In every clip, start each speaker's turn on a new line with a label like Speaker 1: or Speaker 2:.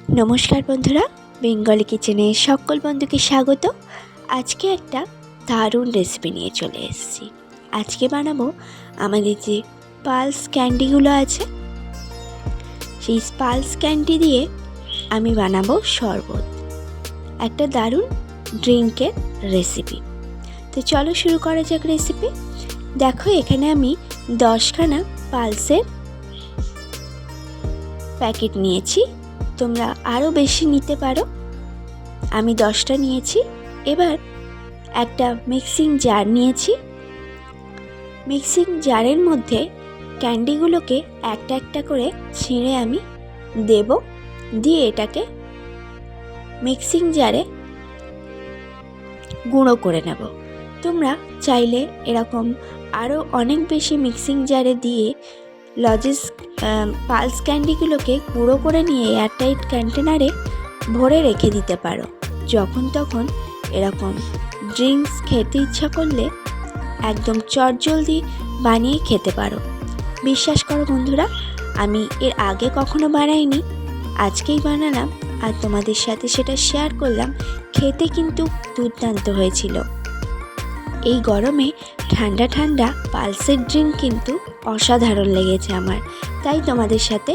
Speaker 1: নমস্কার বন্ধুরা, বেঙ্গলি কিচেনে সকল বন্ধুকে স্বাগত। আজকে একটা দারুণ রেসিপি নিয়ে চলে এসেছি। আজকে বানাবো আমাদের যে পালস ক্যান্ডিগুলো আছে, সেই পালস ক্যান্ডি দিয়ে আমি বানাবো শরবত, একটা দারুণ ড্রিঙ্কের রেসিপি। তো চলো শুরু করা যাক রেসিপি। দেখো, এখানে আমি 10খানা পালসের প্যাকেট নিয়েছি, তোমরা আরও বেশি নিতে পারো। আমি 10টা নিয়েছি। এবার একটা মিক্সিং জার নিয়েছি। মিক্সিং জারের মধ্যে ক্যান্ডিগুলোকে একটা একটা করে ছিঁড়ে আমি দেব, দিয়ে এটাকে মিক্সিং জারে গুঁড়ো করে নেব। তোমরা চাইলে এরকম আরও অনেক বেশি মিক্সিং জারে দিয়ে লজেস পালস ক্যান্ডিগুলোকে গুঁড়ো করে নিয়ে এয়ারটাইট কন্টেনারে ভরে রেখে দিতে পারো। যখন তখন এরকম ড্রিঙ্কস খেতে ইচ্ছা করলে একদম চটজলদি বানিয়ে খেতে পারো। বিশ্বাস করো বন্ধুরা, আমি এর আগে কখনো বানাইনি, আজকেই বানালাম আর তোমাদের সাথে সেটা শেয়ার করলাম। খেতে কিন্তু দুর্দান্ত হয়েছিল। এই গরমে ঠান্ডা ঠান্ডা পালসের ড্রিঙ্ক কিন্তু অসাধারণ লেগেছে আমার, তাই তোমাদের সাথে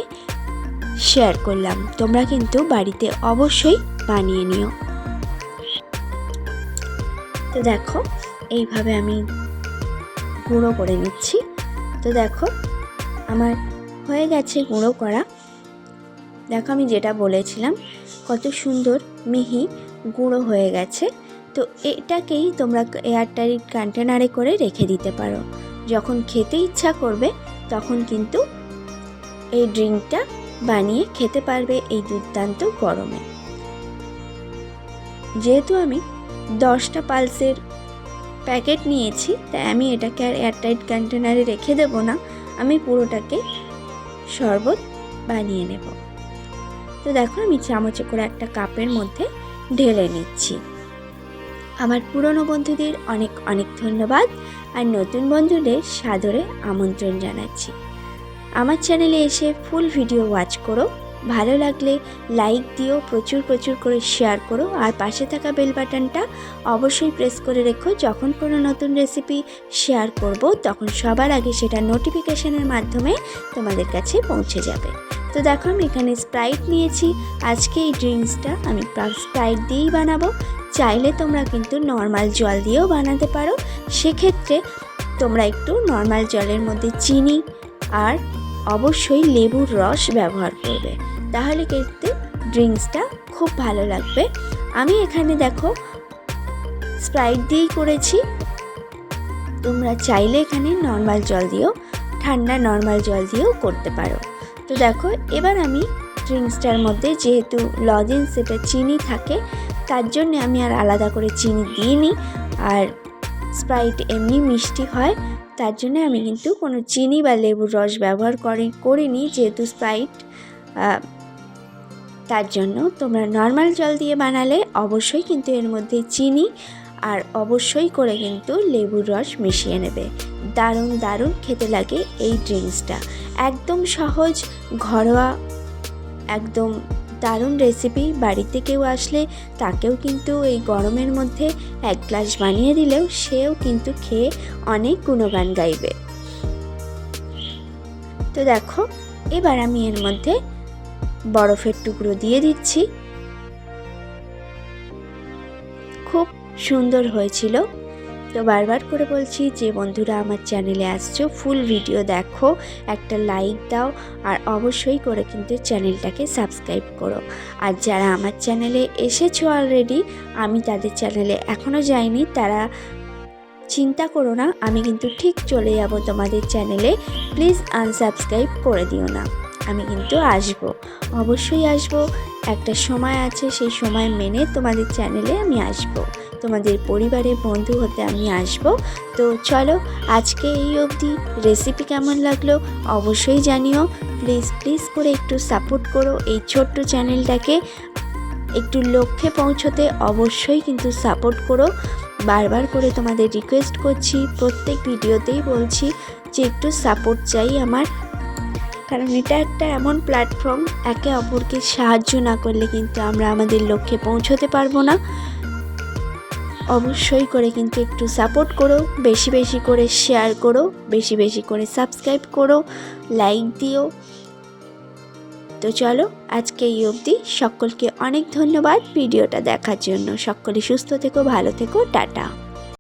Speaker 1: শেয়ার করলাম। তোমরা কিন্তু বাড়িতে অবশ্যই বানিয়ে নিও। তো দেখো, এইভাবে আমি গুঁড়ো করে নিচ্ছি। তো দেখো, আমার হয়ে গেছে গুঁড়ো করা। দেখো, আমি যেটা বলেছিলাম কত সুন্দর মিহি গুঁড়ো হয়ে গেছে। তো এটাকেই তোমরা এয়ারটাইট কন্টেনারে করে রেখে দিতে পারো। যখন খেতে ইচ্ছা করবে তখন কিন্তু এই ড্রিঙ্কটা বানিয়ে খেতে পারবে এই দুর্দান্ত গরমে। যেহেতু আমি 10টা পালসের প্যাকেট নিয়েছি, তাই আমি এটাকে আর এয়ারটাইট কন্টেনারে রেখে দেব না, আমি পুরোটাকে শরবত বানিয়ে নেব। তো দেখো, আমি চামচে করে একটা কাপের মধ্যে ঢেলে নিচ্ছি। আমার পুরনো বন্ধুদের অনেক অনেক ধন্যবাদ, আর নতুন বন্ধুদের সাদরে আমন্ত্রণ জানাচ্ছি। আমার চ্যানেলে এসে ফুল ভিডিও ওয়াচ করো, ভালো লাগলে লাইক দিও, প্রচুর প্রচুর করে শেয়ার করো, আর পাশে থাকা বেল বাটনটা অবশ্যই প্রেস করে রেখো। যখন কোনো নতুন রেসিপি শেয়ার করব তখন সবার আগে সেটা নোটিফিকেশনের মাধ্যমে তোমাদের কাছে পৌঁছে যাবে। তো দেখো, আমি এখানে স্প্রাইট নিয়েছি। আজকে এই ড্রিঙ্কসটা আমি স্প্রাইট দিয়েই বানাবো। চাইলে তোমরা কিন্তু নর্মাল জল দিয়েও বানাতে পারো। সেক্ষেত্রে তোমরা একটু নর্মাল জলের মধ্যে চিনি আর অবশ্যই লেবুর রস ব্যবহার করবে, তাহলে কিন্তু ড্রিঙ্কসটা খুব ভালো লাগবে। আমি এখানে দেখো স্প্রাইট দিয়েই করেছি, তোমরা চাইলে এখানে নর্মাল জল দিয়েও, ঠান্ডা নর্মাল জল দিয়েও করতে পারো। তো দেখো, এবার আমি ড্রিঙ্কসটার মধ্যে যেহেতু লজেন্স এটা চিনি থাকে, তার জন্য আমি আর আলাদা করে চিনি দিইনি। আর স্প্রাইট এমনি মিষ্টি হয়, তার জন্য আমি কিন্তু কোনো চিনি বা লেবুর রস ব্যবহার করিনি, যেহেতু স্প্রাইট। তার জন্য তোমরা নর্মাল জল দিয়ে বানালে অবশ্যই কিন্তু এর মধ্যে চিনি আর অবশ্যই করে কিন্তু লেবুর রস মিশিয়ে নেবে। দারুণ দারুণ খেতে লাগে এই ড্রিঙ্কসটা। একদম সহজ, ঘরোয়া, একদম দারুণ রেসিপি। বাড়িতে কেউ আসলে তাকেও কিন্তু এই গরমের মধ্যে 1 গ্লাস বানিয়ে দিলেও সেও কিন্তু খেয়ে অনেক গুণগান গাইবে। তো দেখো, এবার আমি এর মধ্যে বরফের টুকরো দিয়ে দিচ্ছি। খুব সুন্দর হয়েছিল। তো বারবার করে বলছি, যে বন্ধুরা আমার চ্যানেলে আসছো ফুল ভিডিও দেখো, একটা লাইক দাও, আর অবশ্যই করে কিন্তু চ্যানেলটাকে সাবস্ক্রাইব করো। আর যারা আমার চ্যানেলে এসেছো অলরেডি, আমি তাদের চ্যানেলে এখনও যাইনি, তারা চিন্তা করো না, আমি কিন্তু ঠিক চলে যাব তোমাদের চ্যানেলে। প্লিজ আনসাবস্ক্রাইব করে দিও না, আমি কিন্তু আসবো, অবশ্যই আসবো। একটা সময় আছে, সেই সময় মেনে তোমাদের চ্যানেলে আমি আসবো, তোমাদের পরিবারের বন্ধু হতে আমি আসব। তো চলো, আজকে এই অবধি। রেসিপি কেমন লাগলো অবশ্যই জানিও। প্লিজ প্লিজ করে একটু সাপোর্ট করো এই ছোট্ট চ্যানেলটাকে, একটু লক্ষ্যে পৌঁছতে অবশ্যই কিন্তু সাপোর্ট করো। বারবার করে তোমাদের রিকোয়েস্ট করছি, প্রত্যেক ভিডিওতেই বলছি যে একটু সাপোর্ট চাই আমার। কারণ এটা একটা এমন প্ল্যাটফর্ম, একে অপরকে সাহায্য না করলে কিন্তু আমরা আমাদের লক্ষ্যে পৌঁছতে পারবো না। অবশ্যই করে কিন্তু একটু সাপোর্ট করো, বেশি বেশি করে শেয়ার করো, বেশি বেশি করে সাবস্ক্রাইব করো, লাইক দিও। তো চলো আজকে এই অবধি। সকলকে অনেক ধন্যবাদ ভিডিওটা দেখার জন্য। সকলে সুস্থ থেকো, ভালো থেকো, টাটা।